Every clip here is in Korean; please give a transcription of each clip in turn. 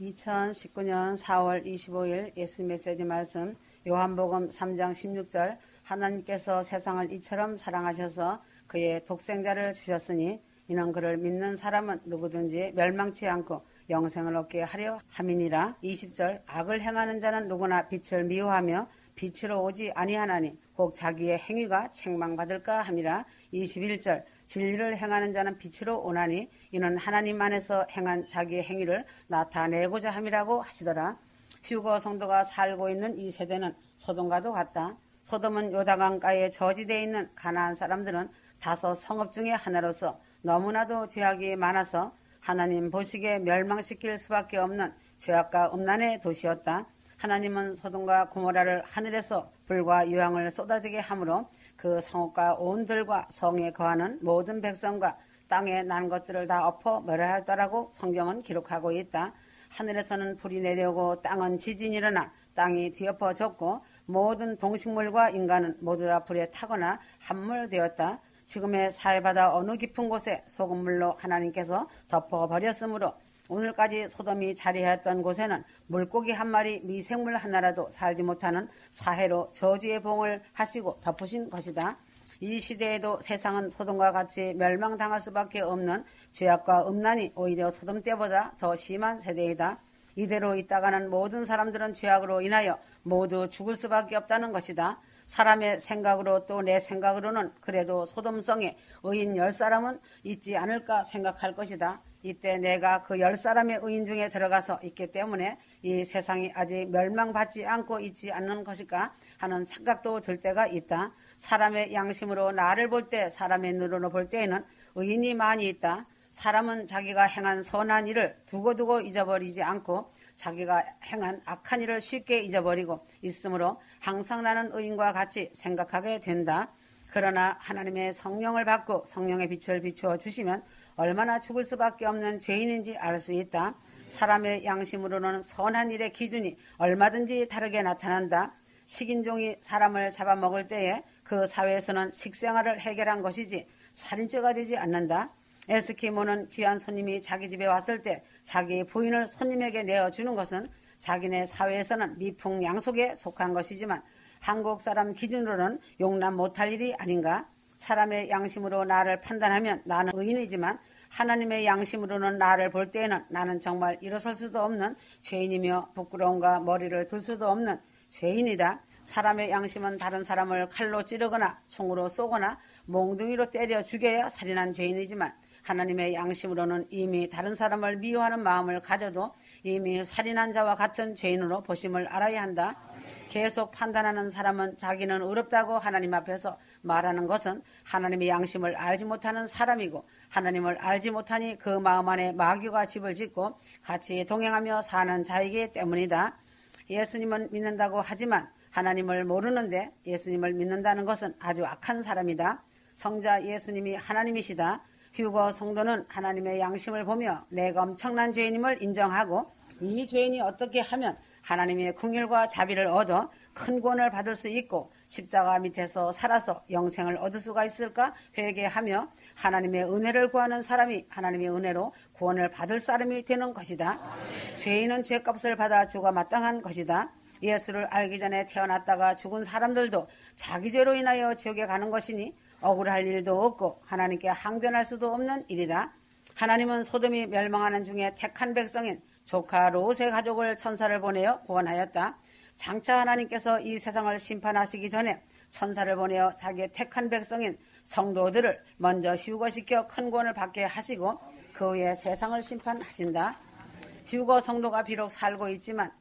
2019년 4월 25일 예수님 메시지 말씀 요한복음 3장 16절 하나님께서 세상을 이처럼 사랑하셔서 그의 독생자를 주셨으니 이는 그를 믿는 사람은 누구든지 멸망치 않고 영생을 얻게 하려 함이니라. 20절 악을 행하는 자는 누구나 빛을 미워하며 빛으로 오지 아니하나니 혹 자기의 행위가 책망받을까 함이라. 21절 진리를 행하는 자는 빛으로 오나니 이는 하나님 안에서 행한 자기의 행위를 나타내고자 함이라고 하시더라. 휴거 성도가 살고 있는 이 세대는 소돔과도 같다. 소돔은 요단강가에 저지되어 있는 가나안 사람들은 다섯 성읍 중의 하나로서 너무나도 죄악이 많아서 하나님 보시기에 멸망시킬 수밖에 없는 죄악과 음란의 도시였다. 하나님은 소돔과 고모라를 하늘에서 불과 유황을 쏟아지게 하므로 그 성읍과 온 들과 성에 거하는 모든 백성과 땅에 난 것들을 다 엎어 멸하였다라고 성경은 기록하고 있다. 하늘에서는 불이 내려오고 땅은 지진이 일어나 땅이 뒤엎어졌고 모든 동식물과 인간은 모두 다 불에 타거나 함몰되었다. 지금의 사해바다 어느 깊은 곳에 소금물로 하나님께서 덮어버렸으므로 오늘까지 소돔이 자리하였던 곳에는 물고기 한 마리 미생물 하나라도 살지 못하는 사해로 저주의 봉을 하시고 덮으신 것이다. 이 시대에도 세상은 소돔과 같이 멸망당할 수밖에 없는 죄악과 음란이 오히려 소돔 때보다 더 심한 세대이다. 이대로 있다가는 모든 사람들은 죄악으로 인하여 모두 죽을 수밖에 없다는 것이다. 사람의 생각으로 또 내 생각으로는 그래도 소돔성에 의인 10사람은 있지 않을까 생각할 것이다. 이때 내가 그 10사람의 의인 중에 들어가서 있기 때문에 이 세상이 아직 멸망받지 않고 있지 않는 것일까 하는 착각도 들 때가 있다. 사람의 양심으로 나를 볼 때, 사람의 눈으로 볼 때에는 의인이 많이 있다. 사람은 자기가 행한 선한 일을 두고두고 잊어버리지 않고 자기가 행한 악한 일을 쉽게 잊어버리고 있으므로 항상 나는 의인과 같이 생각하게 된다. 그러나 하나님의 성령을 받고 성령의 빛을 비추어 주시면 얼마나 죽을 수밖에 없는 죄인인지 알 수 있다. 사람의 양심으로는 선한 일의 기준이 얼마든지 다르게 나타난다. 식인종이 사람을 잡아먹을 때에 그 사회에서는 식생활을 해결한 것이지 살인죄가 되지 않는다. 에스키모는 귀한 손님이 자기 집에 왔을 때 자기 부인을 손님에게 내어주는 것은 자기네 사회에서는 미풍양속에 속한 것이지만 한국 사람 기준으로는 용납 못할 일이 아닌가? 사람의 양심으로 나를 판단하면 나는 의인이지만 하나님의 양심으로는 나를 볼 때에는 나는 정말 일어설 수도 없는 죄인이며 부끄러움과 머리를 들 수도 없는 죄인이다. 사람의 양심은 다른 사람을 칼로 찌르거나 총으로 쏘거나 몽둥이로 때려 죽여야 살인한 죄인이지만 하나님의 양심으로는 이미 다른 사람을 미워하는 마음을 가져도 이미 살인한 자와 같은 죄인으로 보심을 알아야 한다. 계속 판단하는 사람은 자기는 의롭다고 하나님 앞에서 말하는 것은 하나님의 양심을 알지 못하는 사람이고 하나님을 알지 못하니 그 마음 안에 마귀가 집을 짓고 같이 동행하며 사는 자이기 때문이다. 예수님은 믿는다고 하지만 하나님을 모르는데 예수님을 믿는다는 것은 아주 악한 사람이다. 성자 예수님이 하나님이시다. 휴거 성도는 하나님의 양심을 보며 내가 엄청난 죄인임을 인정하고 이 죄인이 어떻게 하면 하나님의 긍휼과 자비를 얻어 큰 구원을 받을 수 있고 십자가 밑에서 살아서 영생을 얻을 수가 있을까 회개하며 하나님의 은혜를 구하는 사람이 하나님의 은혜로 구원을 받을 사람이 되는 것이다. 죄인은 죄값을 받아 죽어 마땅한 것이다. 예수를 알기 전에 태어났다가 죽은 사람들도 자기 죄로 인하여 지옥에 가는 것이니 억울할 일도 없고 하나님께 항변할 수도 없는 일이다. 하나님은 소돔이 멸망하는 중에 택한 백성인 조카 롯의 가족을 천사를 보내어 구원하였다. 장차 하나님께서 이 세상을 심판하시기 전에 천사를 보내어 자기의 택한 백성인 성도들을 먼저 휴거시켜 큰 구원을 받게 하시고 그 후에 세상을 심판하신다. 휴거 성도가 비록 살고 있지만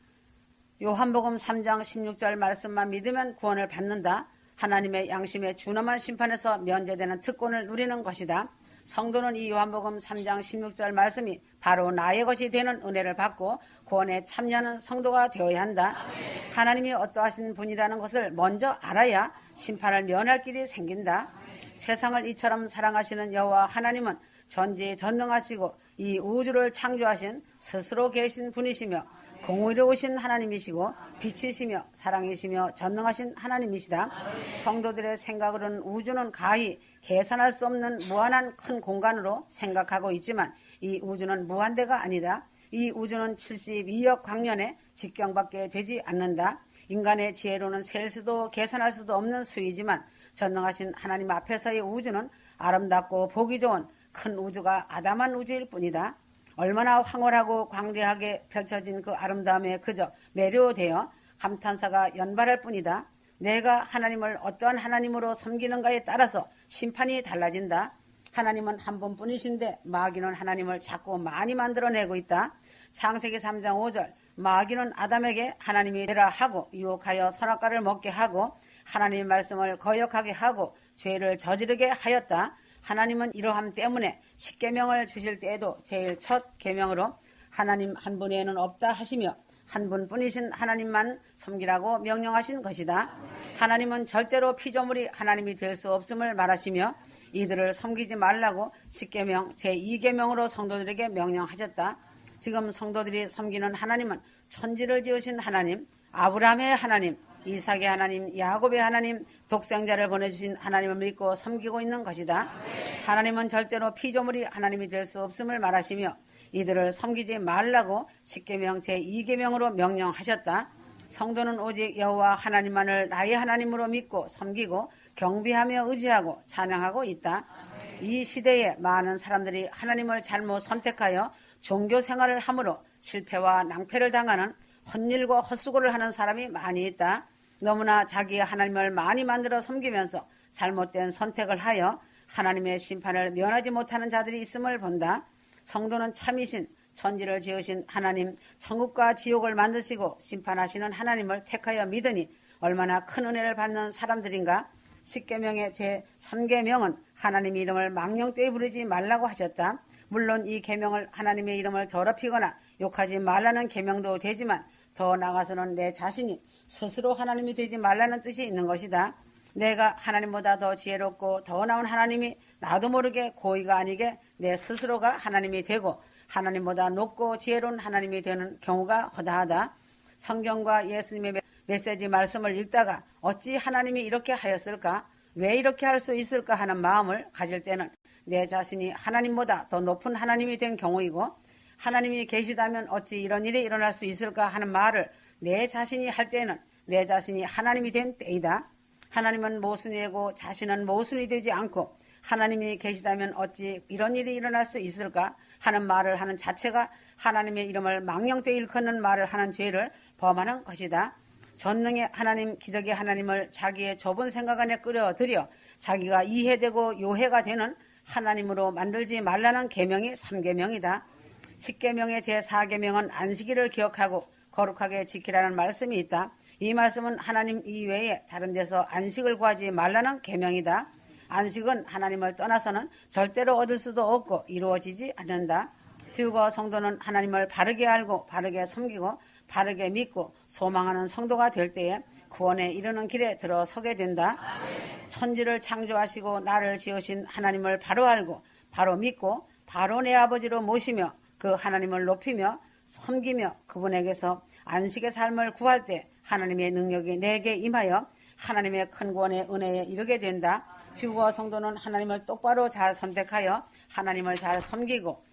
요한복음 3장 16절 말씀만 믿으면 구원을 받는다. 하나님의 양심에 준엄한 심판에서 면제되는 특권을 누리는 것이다. 성도는 이 요한복음 3장 16절 말씀이 바로 나의 것이 되는 은혜를 받고 구원에 참여하는 성도가 되어야 한다. 하나님이 어떠하신 분이라는 것을 먼저 알아야 심판을 면할 길이 생긴다. 세상을 이처럼 사랑하시는 여호와 하나님은 전지전능하시고 이 우주를 창조하신 스스로 계신 분이시며 공의로우신 하나님이시고 빛이시며 사랑이시며 전능하신 하나님이시다. 성도들의 생각으로는 우주는 가히 계산할 수 없는 무한한 큰 공간으로 생각하고 있지만 이 우주는 무한대가 아니다. 이 우주는 72억 광년에 직경밖에 되지 않는다. 인간의 지혜로는 셀 수도 계산할 수도 없는 수이지만 전능하신 하나님 앞에서의 우주는 아름답고 보기 좋은 큰 우주가 아담한 우주일 뿐이다. 얼마나 황홀하고 광대하게 펼쳐진 그 아름다움에 그저 매료되어 감탄사가 연발할 뿐이다. 내가 하나님을 어떠한 하나님으로 섬기는가에 따라서 심판이 달라진다. 하나님은 한 분뿐이신데 마귀는 하나님을 자꾸 많이 만들어내고 있다. 창세기 3장 5절 마귀는 아담에게 하나님이 되라 하고 유혹하여 선악과를 먹게 하고 하나님의 말씀을 거역하게 하고 죄를 저지르게 하였다. 하나님은 이러함 때문에 십계명을 주실 때에도 제일 첫 계명으로 하나님 한 분 외에는 없다 하시며 한 분뿐이신 하나님만 섬기라고 명령하신 것이다. 하나님은 절대로 피조물이 하나님이 될 수 없음을 말하시며 이들을 섬기지 말라고 십계명 제2계명으로 성도들에게 명령하셨다. 지금 성도들이 섬기는 하나님은 천지를 지으신 하나님, 아브라함의 하나님, 이삭의 하나님, 야곱의 하나님, 독생자를 보내주신 하나님을 믿고 섬기고 있는 것이다. 하나님은 절대로 피조물이 하나님이 될 수 없음을 말하시며 이들을 섬기지 말라고 십계명 제2계명으로 명령하셨다. 성도는 오직 여호와 하나님만을 나의 하나님으로 믿고 섬기고 경배하며 의지하고 찬양하고 있다. 이 시대에 많은 사람들이 하나님을 잘못 선택하여 종교 생활을 함으로 실패와 낭패를 당하는 헛일과 헛수고를 하는 사람이 많이 있다. 너무나 자기의 하나님을 많이 만들어 섬기면서 잘못된 선택을 하여 하나님의 심판을 면하지 못하는 자들이 있음을 본다. 성도는 참이신 천지를 지으신 하나님, 천국과 지옥을 만드시고 심판하시는 하나님을 택하여 믿으니 얼마나 큰 은혜를 받는 사람들인가. 십계명의 제3계명은 하나님의 이름을 망령되이 부르지 말라고 하셨다. 물론 이 계명을 하나님의 이름을 더럽히거나 욕하지 말라는 계명도 되지만 더 나아가서는 내 자신이 스스로 하나님이 되지 말라는 뜻이 있는 것이다. 내가 하나님보다 더 지혜롭고 더 나은 하나님이 나도 모르게 고의가 아니게 내 스스로가 하나님이 되고 하나님보다 높고 지혜로운 하나님이 되는 경우가 허다하다. 성경과 예수님의 메시지 말씀을 읽다가 어찌 하나님이 이렇게 하였을까? 왜 이렇게 할 수 있을까 하는 마음을 가질 때는 내 자신이 하나님보다 더 높은 하나님이 된 경우이고 하나님이 계시다면 어찌 이런 일이 일어날 수 있을까 하는 말을 내 자신이 할 때는 내 자신이 하나님이 된 때이다. 하나님은 모순이고 자신은 모순이 되지 않고 하나님이 계시다면 어찌 이런 일이 일어날 수 있을까 하는 말을 하는 자체가 하나님의 이름을 망령되이 일컫는 말을 하는 죄를 범하는 것이다. 전능의 하나님, 기적의 하나님을 자기의 좁은 생각 안에 끌어들여 자기가 이해되고 요해가 되는 하나님으로 만들지 말라는 계명이 3계명이다. 십계명의 제4계명은 안식일을 기억하고 거룩하게 지키라는 말씀이 있다. 이 말씀은 하나님 이외에 다른 데서 안식을 구하지 말라는 계명이다. 안식은 하나님을 떠나서는 절대로 얻을 수도 없고 이루어지지 않는다. 교우가 성도는 하나님을 바르게 알고 바르게 섬기고 바르게 믿고 소망하는 성도가 될 때에 구원에 이르는 길에 들어서게 된다. 천지를 창조하시고 나를 지으신 하나님을 바로 알고 바로 믿고 바로 내 아버지로 모시며 그 하나님을 높이며 섬기며 그분에게서 안식의 삶을 구할 때 하나님의 능력이 내게 임하여 하나님의 큰 구원의 은혜에 이르게 된다. 휴거 성도는 하나님을 똑바로 잘 선택하여 하나님을 잘 섬기고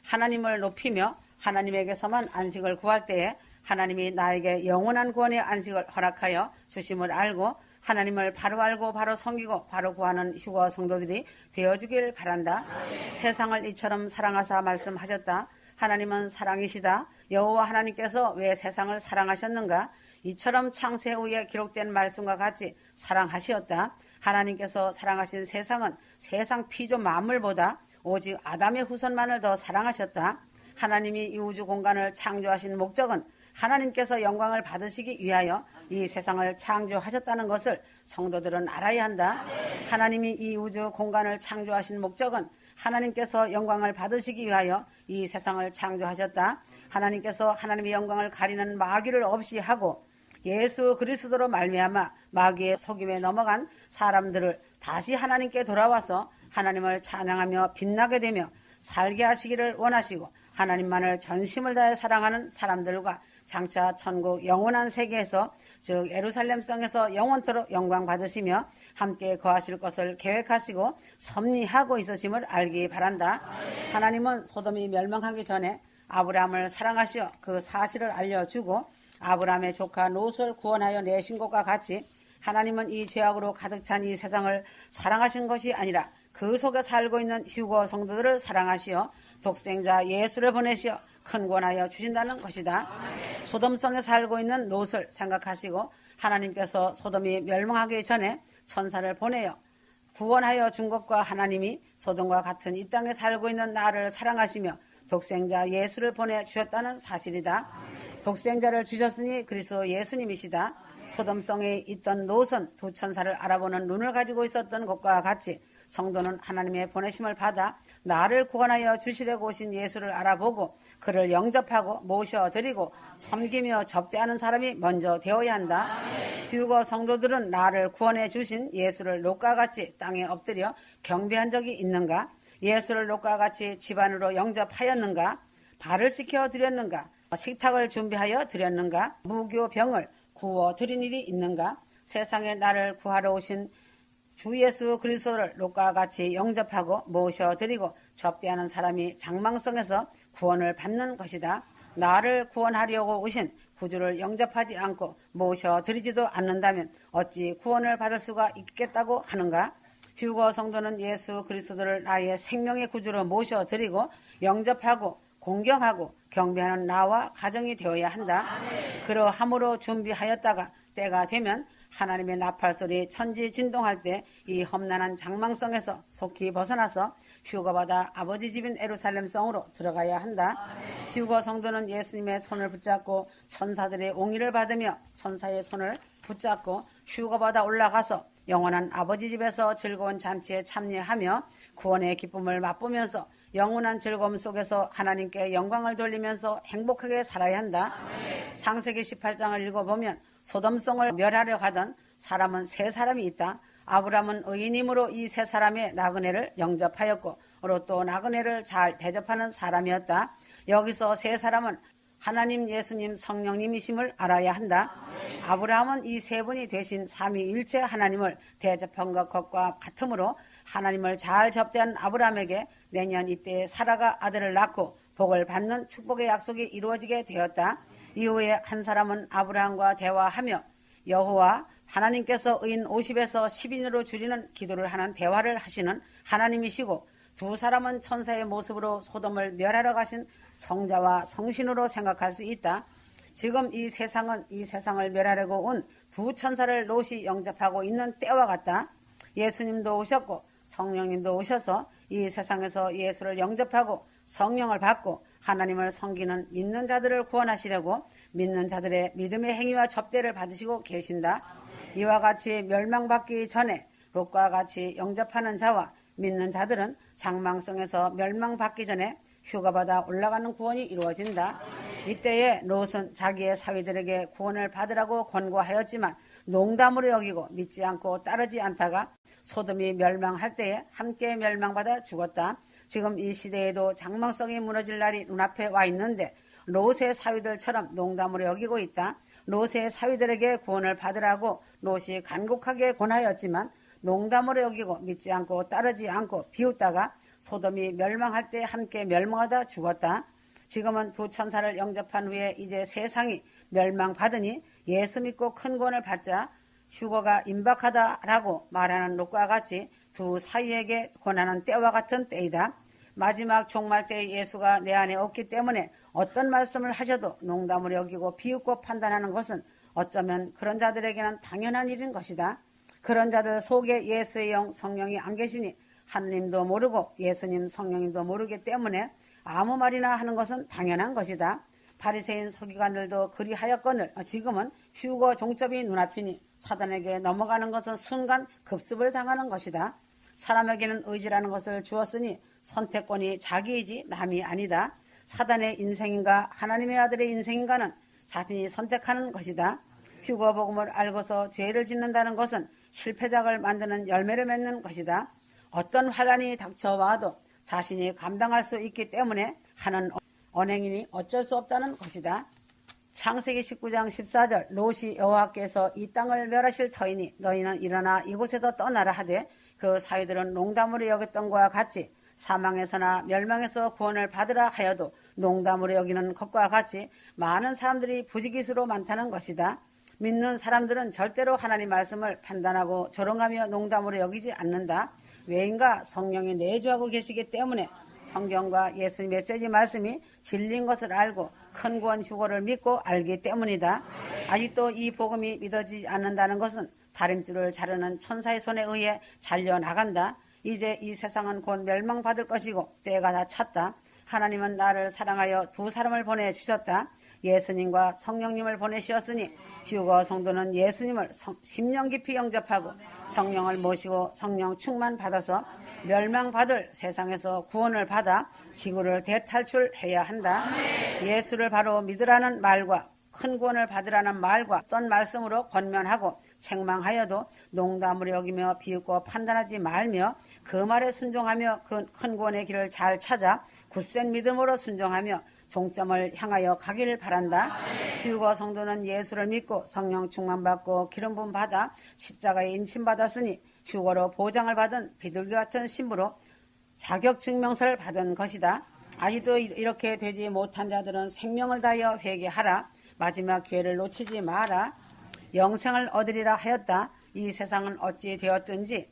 하나님을 높이며 하나님에게서만 안식을 구할 때에 하나님이 나에게 영원한 구원의 안식을 허락하여 주심을 알고 하나님을 바로 알고 바로 섬기고 바로 구하는 휴거 성도들이 되어주길 바란다. 세상을 이처럼 사랑하사 말씀하셨다. 하나님은 사랑이시다. 여호와 하나님께서 왜 세상을 사랑하셨는가? 이처럼 창세 후에 기록된 말씀과 같이 사랑하시었다. 하나님께서 사랑하신 세상은 세상 피조 만물보다 오직 아담의 후손만을 더 사랑하셨다. 하나님이 이 우주 공간을 창조하신 목적은 하나님께서 영광을 받으시기 위하여 이 세상을 창조하셨다는 것을 성도들은 알아야 한다. 하나님이 이 우주 공간을 창조하신 목적은 하나님께서 영광을 받으시기 위하여 이 세상을 창조하셨다. 하나님께서 하나님의 영광을 가리는 마귀를 없이 하고 예수 그리스도로 말미암아 마귀의 속임에 넘어간 사람들을 다시 하나님께 돌아와서 하나님을 찬양하며 빛나게 되며 살게 하시기를 원하시고 하나님만을 전심을 다해 사랑하는 사람들과 장차 천국 영원한 세계에서 즉 예루살렘 성에서 영원토록 영광 받으시며 함께 거하실 것을 계획하시고 섭리하고 있으심을 알기 바란다. 하나님은 소돔이 멸망하기 전에 아브라함을 사랑하시어 그 사실을 알려주고 아브라함의 조카 롯을 구원하여 내신 것과 같이 하나님은 이 죄악으로 가득 찬 이 세상을 사랑하신 것이 아니라 그 속에 살고 있는 휴거 성도들을 사랑하시어 독생자 예수를 보내시어 큰 권하여 주신다는 것이다. 소돔성에 살고 있는 롯을 생각하시고 하나님께서 소돔이 멸망하기 전에 천사를 보내어 구원하여 준 것과 하나님이 소돔과 같은 이 땅에 살고 있는 나를 사랑하시며 독생자 예수를 보내주셨다는 사실이다. 독생자를 주셨으니 그리스도 예수님이시다. 소돔성에 있던 롯은 두 천사를 알아보는 눈을 가지고 있었던 것과 같이 성도는 하나님의 보내심을 받아 나를 구원하여 주시려고 오신 예수를 알아보고 그를 영접하고 모셔드리고 섬기며 접대하는 사람이 먼저 되어야 한다. 휴거 성도들은 나를 구원해 주신 예수를 롯과 같이 땅에 엎드려 경배한 적이 있는가? 예수를 롯과 같이 집안으로 영접하였는가? 발을 씻겨 드렸는가? 식탁을 준비하여 드렸는가? 무교병을 구워 드린 일이 있는가? 세상에 나를 구하러 오신 주 예수 그리스도를 롯과 같이 영접하고 모셔드리고 접대하는 사람이 장망성에서 구원을 받는 것이다. 나를 구원하려고 오신 구주를 영접하지 않고 모셔드리지도 않는다면 어찌 구원을 받을 수가 있겠다고 하는가? 휴거 성도는 예수 그리스도를 나의 생명의 구주로 모셔드리고 영접하고 공경하고 경배하는 나와 가정이 되어야 한다. 그러함으로 준비하였다가 때가 되면 하나님의 나팔소리 천지 진동할 때 이 험난한 장망성에서 속히 벗어나서 휴거받아 아버지 집인 예루살렘 성으로 들어가야 한다. 휴거 성도는 예수님의 손을 붙잡고 천사들의 옹의를 받으며 천사의 손을 붙잡고 휴거받아 올라가서 영원한 아버지 집에서 즐거운 잔치에 참여하며 구원의 기쁨을 맛보면서 영원한 즐거움 속에서 하나님께 영광을 돌리면서 행복하게 살아야 한다. 창세기 18장을 읽어보면 소돔성을 멸하려 하던 사람은 세 사람이 있다. 아브라함은 의인이므로 이 세 사람의 나그네를 영접하였고 롯도 나그네를 잘 대접하는 사람이었다. 여기서 세 사람은 하나님, 예수님, 성령님이심을 알아야 한다. 아브라함은 이 세 분이 되신 삼위일체 하나님을 대접한 것과 같으므로 하나님을 잘 접대한 아브라함에게 내년 이때에 사라가 아들을 낳고 복을 받는 축복의 약속이 이루어지게 되었다. 이후에 한 사람은 아브라함과 대화하며 여호와 하나님께서 의인 50에서 10인으로 줄이는 기도를 하는 대화를 하시는 하나님이시고 두 사람은 천사의 모습으로 소돔을 멸하러 가신 성자와 성신으로 생각할 수 있다. 지금 이 세상은 이 세상을 멸하려고 온 두 천사를 롯이 영접하고 있는 때와 같다. 예수님도 오셨고 성령님도 오셔서 이 세상에서 예수를 영접하고 성령을 받고 하나님을 섬기는 믿는 자들을 구원하시려고 믿는 자들의 믿음의 행위와 접대를 받으시고 계신다. 이와 같이 멸망받기 전에 롯과 같이 영접하는 자와 믿는 자들은 장망성에서 멸망받기 전에 휴가받아 올라가는 구원이 이루어진다. 이때에 롯은 자기의 사위들에게 구원을 받으라고 권고하였지만 농담으로 여기고 믿지 않고 따르지 않다가 소돔이 멸망할 때에 함께 멸망받아 죽었다. 지금 이 시대에도 장망성이 무너질 날이 눈앞에 와 있는데 롯의 사위들처럼 농담으로 여기고 있다. 롯의 사위들에게 구원을 받으라고 롯이 간곡하게 권하였지만 농담으로 여기고 믿지 않고 따르지 않고 비웃다가 소돔이 멸망할 때 함께 멸망하다 죽었다. 지금은 두 천사를 영접한 후에 이제 세상이 멸망받으니 예수 믿고 큰 구원을 받자 휴거가 임박하다라고 말하는 롯과 같이 두 사위에게 권하는 때와 같은 때이다. 마지막 종말 때 예수가 내 안에 없기 때문에 어떤 말씀을 하셔도 농담으로 여기고 비웃고 판단하는 것은 어쩌면 그런 자들에게는 당연한 일인 것이다. 그런 자들 속에 예수의 영 성령이 안 계시니 하느님도 모르고 예수님 성령님도 모르기 때문에 아무 말이나 하는 것은 당연한 것이다. 바리새인 서기관들도 그리하였거늘 지금은 휴거 종점이 눈앞이니 사단에게 넘어가는 것은 순간 급습을 당하는 것이다. 사람에게는 의지라는 것을 주었으니 선택권이 자기이지 남이 아니다. 사단의 인생인가 하나님의 아들의 인생인가는 자신이 선택하는 것이다. 휴거 복음을 알고서 죄를 짓는다는 것은 실패작을 만드는 열매를 맺는 것이다. 어떤 환난이 닥쳐와도 자신이 감당할 수 있기 때문에 하는 언행이니 어쩔 수 없다는 것이다. 창세기 19장 14절 롯이 여호와께서 이 땅을 멸하실 터이니 너희는 일어나 이곳에서 떠나라 하되 그 사위들은 농담으로 여겼던 것과 같이 사망에서나 멸망에서 구원을 받으라 하여도 농담으로 여기는 것과 같이 많은 사람들이 부지기수로 많다는 것이다. 믿는 사람들은 절대로 하나님 말씀을 판단하고 조롱하며 농담으로 여기지 않는다. 왜인가? 성령이 내주하고 계시기 때문에 성경과 예수님 메시지 말씀이 진리인 것을 알고 큰 구원 휴거를 믿고 알기 때문이다. 아직도 이 복음이 믿어지지 않는다는 것은 다림줄을 자르는 천사의 손에 의해 잘려나간다. 이제 이 세상은 곧 멸망받을 것이고 때가 다 찼다. 하나님은 나를 사랑하여 두 사람을 보내주셨다. 예수님과 성령님을 보내시었으니 휴거 성도는 예수님을 심령 깊이 영접하고 성령을 모시고 성령 충만 받아서 멸망받을 세상에서 구원을 받아 지구를 대탈출해야 한다. 예수를 바로 믿으라는 말과 큰 구원을 받으라는 말과 쩐 말씀으로 권면하고 책망하여도 농담으로 여기며 비웃고 판단하지 말며 그 말에 순종하며 그 큰 구원의 길을 잘 찾아 굳센 믿음으로 순종하며 종점을 향하여 가기를 바란다. 휴거 성도는 예수를 믿고 성령 충만받고 기름 부음 받아 십자가에 인침받았으니 휴거로 보장을 받은 비둘기 같은 신부로 자격증명서를 받은 것이다. 아직도 이렇게 되지 못한 자들은 생명을 다하여 회개하라. 마지막 기회를 놓치지 마라. 영생을 얻으리라 하였다. 이 세상은 어찌 되었든지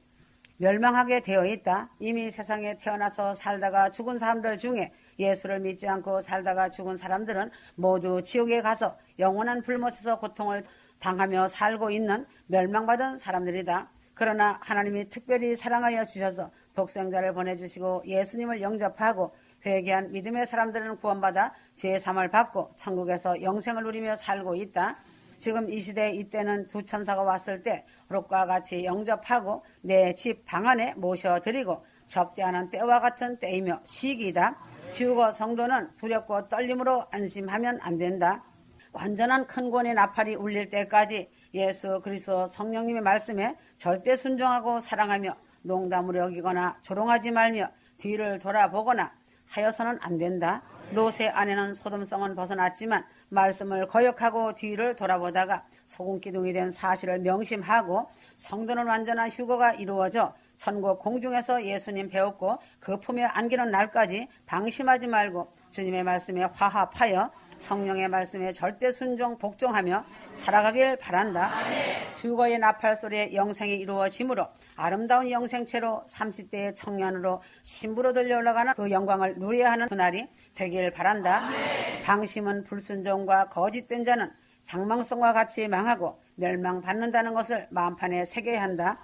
멸망하게 되어 있다. 이미 세상에 태어나서 살다가 죽은 사람들 중에 예수를 믿지 않고 살다가 죽은 사람들은 모두 지옥에 가서 영원한 불못에서 고통을 당하며 살고 있는 멸망받은 사람들이다. 그러나 하나님이 특별히 사랑하여 주셔서 독생자를 보내주시고 예수님을 영접하고 회개한 믿음의 사람들은 구원받아 죄의 사함을 받고 천국에서 영생을 누리며 살고 있다. 지금 이 시대 이때는 두 천사가 왔을 때 롯과 같이 영접하고 내 집 방 안에 모셔드리고 접대하는 때와 같은 때이며 시기이다. 휴거 성도는 두렵고 떨림으로 안심하면 안 된다. 완전한 큰 구원의 나팔이 울릴 때까지 예수 그리스도 성령님의 말씀에 절대 순종하고 사랑하며 농담으로 여기거나 조롱하지 말며 뒤를 돌아보거나 하여서는 안 된다. 노새 안에는 소돔성은 벗어났지만 말씀을 거역하고 뒤를 돌아보다가 소금기둥이 된 사실을 명심하고 성도는 완전한 휴거가 이루어져 천국 공중에서 예수님 배웠고 그 품에 안기는 날까지 방심하지 말고 주님의 말씀에 화합하여 성령의 말씀에 절대 순종 복종하며 살아가길 바란다. 휴거의 나팔 소리에 영생이 이루어지므로 아름다운 영생체로 30대의 청년으로 신부로 들려 올라가는 그 영광을 누려야 하는 그날이 되길 바란다. 방심은 불순종과 거짓된 자는 장망성과 같이 망하고 멸망받는다는 것을 마음판에 새겨야 한다.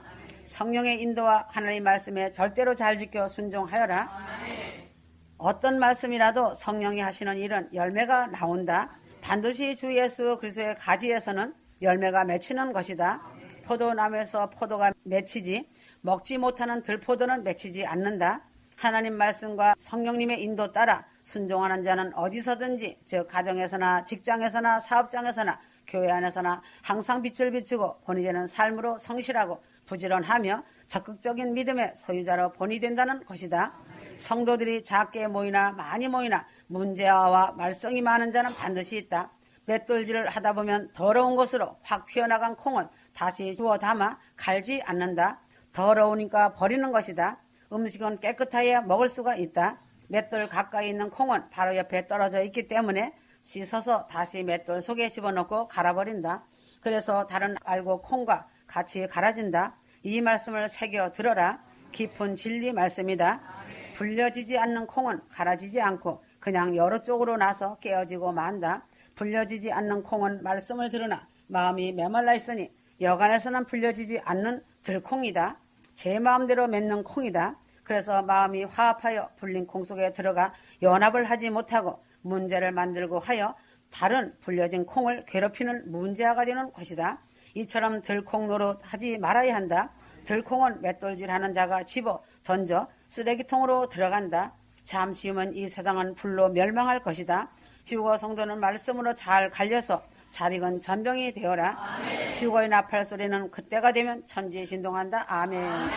성령의 인도와 하나님의 말씀에 절대로 잘 지켜 순종하여라. 어떤 말씀이라도 성령이 하시는 일은 열매가 나온다. 반드시 주 예수 그리스도의 가지에서는 열매가 맺히는 것이다. 포도나무에서 포도가 맺히지 먹지 못하는 들포도는 맺히지 않는다. 하나님 말씀과 성령님의 인도 따라 순종하는 자는 어디서든지 즉 가정에서나 직장에서나 사업장에서나 교회 안에서나 항상 빛을 비추고 본이 되는 삶으로 성실하고 부지런하며 적극적인 믿음의 소유자로 본이 된다는 것이다. 성도들이 작게 모이나 많이 모이나 문제와 말썽이 많은 자는 반드시 있다. 맷돌질을 하다 보면 더러운 것으로 확 튀어나간 콩은 다시 주워 담아 갈지 않는다. 더러우니까 버리는 것이다. 음식은 깨끗해야 먹을 수가 있다. 맷돌 가까이 있는 콩은 바로 옆에 떨어져 있기 때문에 씻어서 다시 맷돌 속에 집어넣고 갈아버린다. 그래서 다른 알고 콩과 같이 갈아진다. 이 말씀을 새겨 들어라. 깊은 진리 말씀이다. 불려지지 않는 콩은 갈아지지 않고 그냥 여러 쪽으로 나서 깨어지고 만다. 불려지지 않는 콩은 말씀을 들으나 마음이 메말라 있으니 여간에서는 불려지지 않는 들콩이다. 제 마음대로 맺는 콩이다. 그래서 마음이 화합하여 불린 콩 속에 들어가 연합을 하지 못하고 문제를 만들고 하여 다른 불려진 콩을 괴롭히는 문제아가 되는 것이다. 이처럼 들콩 노릇 하지 말아야 한다. 들콩은 맷돌질하는 자가 집어 던져 쓰레기통으로 들어간다. 잠시 후면 이 세상은 불로 멸망할 것이다. 휴거 성도는 말씀으로 잘 갈려서 잘 익은 전병이 되어라. 아멘. 휴거의 나팔 소리는 그때가 되면 천지에 진동한다. 아멘. 아멘.